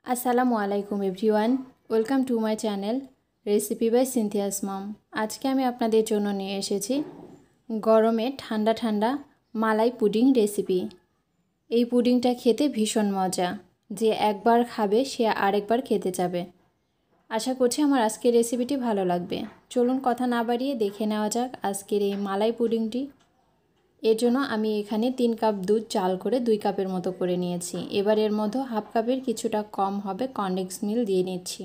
আসসালামু আলাইকুম everyone, welcome to my channel recipe by Cynthia's mom. আজকে আমি আপনাদের জন্য নিয়ে এসেছি গরমে ঠান্ডা ঠান্ডা মালাই পুডিং রেসিপি। এই পুডিংটা খেতে ভীষণ মজা, যে একবার খাবে সে আরেকবার খেতে যাবে। আশা করছি আমার আজকের রেসিপিটি ভালো লাগবে। চলুন কথা না বাড়িয়ে দেখে নেওয়া যাক আজকের এই মালাই পুডিংটি। এর জন্য আমি এখানে 3 কাপ দুধ চাল করে 2 কাপের মতো করে নিয়েছি। এবার এর মধ্যে হাফ কাপের কিছুটা কম হবে কনডেন্স মিল্ক দিয়ে নিচ্ছি।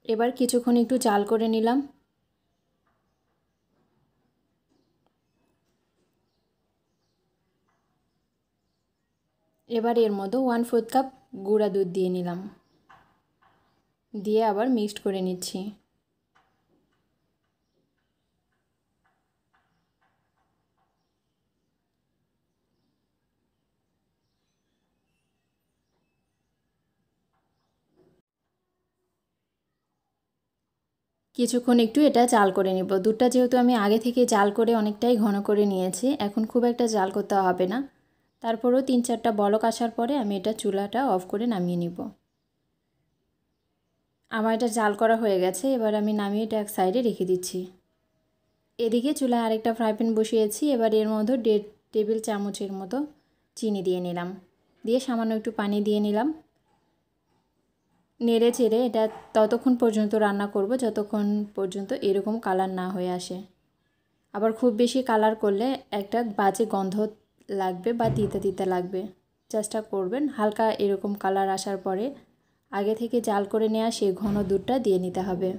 এবার কিছুক্ষণ একটু জাল করে নিলাম। এবার এর মধ্যে 1/4 কাপ গুঁড়া দুধ দিয়ে নিলাম, দিয়ে আবার মিক্সড করে নিচ্ছি। কিছুক্ষণ একটু এটা জাল করে নিব। দুধটা যেহেতু আমি আগে থেকে জাল করে অনেকটাই ঘন করে নিয়েছি, এখন খুব একটা জাল করতে হবে না। তারপরেও 3-4টা বলক আসার পরে আমি এটা চুলাটা অফ করে নামিয়ে নিব। আমার এটা জাল করা হয়ে গেছে, এবার আমি নামিয়ে এটা এক সাইডে রেখে দিচ্ছি। এদিকে চুলায় আরেকটা ফ্রাই প্যান বসিয়েছি। এবার এর মধ্যে 1.5 টেবিল চামচের মতো চিনি দিয়ে নিলাম, দিয়ে সামান্য একটু পানি দিয়ে নিলাম। নেড়ে চেড়ে এটা ততক্ষণ পর্যন্ত রান্না করব যতক্ষণ পর্যন্ত এরকম কালার না হয়ে আসে। আবার খুব বেশি কালার করলে একটা বাজে গন্ধ লাগবে বা তিতা তিতা লাগবে। চেষ্টা করবেন হালকা এরকম কালার আসার পরে আগে থেকে জাল করে নেওয়া সেই ঘন দুধটা দিয়ে নিতে হবে।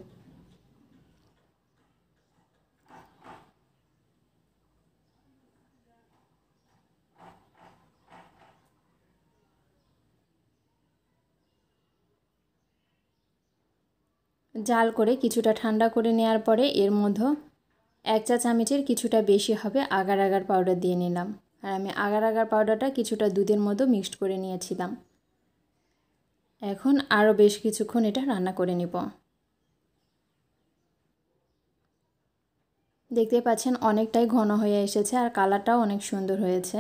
জাল করে কিছুটা ঠান্ডা করে নেওয়ার পরে এর মধ্যে 1 চা চামচের কিছুটা বেশি হবে আগার আগার পাউডার দিয়ে নিলাম। আর আমি আগার আগার পাউডারটা কিছুটা দুধের মধ্যে মিক্সড করে নিয়েছিলাম। এখন আরও বেশ কিছুক্ষণ এটা রান্না করে নিব। দেখতে পাচ্ছেন অনেকটাই ঘন হয়ে এসেছে আর কালারটাও অনেক সুন্দর হয়েছে।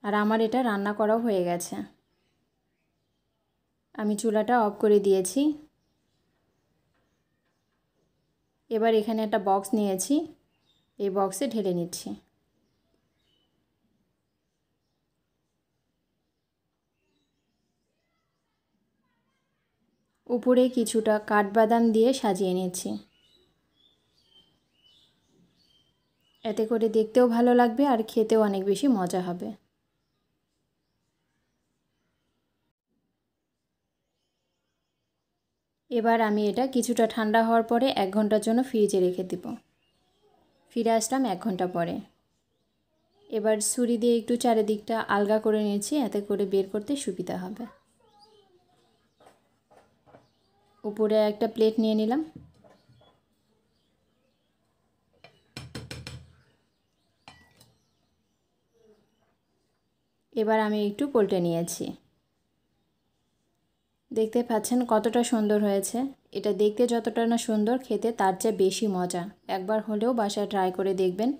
আর আমার এটা রান্না করাও হয়ে গেছে। আমি চুলাটা অফ করে দিয়েছি। এবার এখানে একটা বক্স নিয়েছি, এই বক্সে ঢেলে নিচ্ছি। উপরে কিছুটা কাঠবাদাম দিয়ে সাজিয়ে নিচ্ছি। এতে করে দেখতেও ভালো লাগবে আর খেতেও অনেক বেশি মজা হবে। এবার আমি এটা কিছুটা ঠান্ডা হওয়ার পরে 1 ঘন্টার জন্য ফ্রিজে রেখে দেব। ফিরে আসলাম 1 ঘন্টা পরে। এবার ছুরি দিয়ে একটু চারিদিকটা আলগা করে নিয়েছি, এতে করে বের করতে সুবিধা হবে। উপরে একটা প্লেট নিয়ে নিলাম। এবার আমি একটু পল্টে নিয়েছি। দেখতে পাচ্ছেন কতটা সুন্দর হয়েছে। এটা দেখতে যতটা না সুন্দর, খেতে তার চেয়ে বেশি মজা। একবার হলেও বাসায় ট্রাই করে দেখবেন।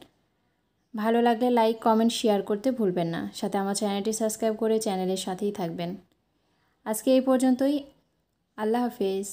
ভালো লাগলে লাইক, কমেন্ট, শেয়ার করতে ভুলবেন না। সাথে আমার চ্যানেলটি সাবস্ক্রাইব করে চ্যানেলের সাথেই থাকবেন। আজকে এই পর্যন্তই। আল্লাহ হাফেজ।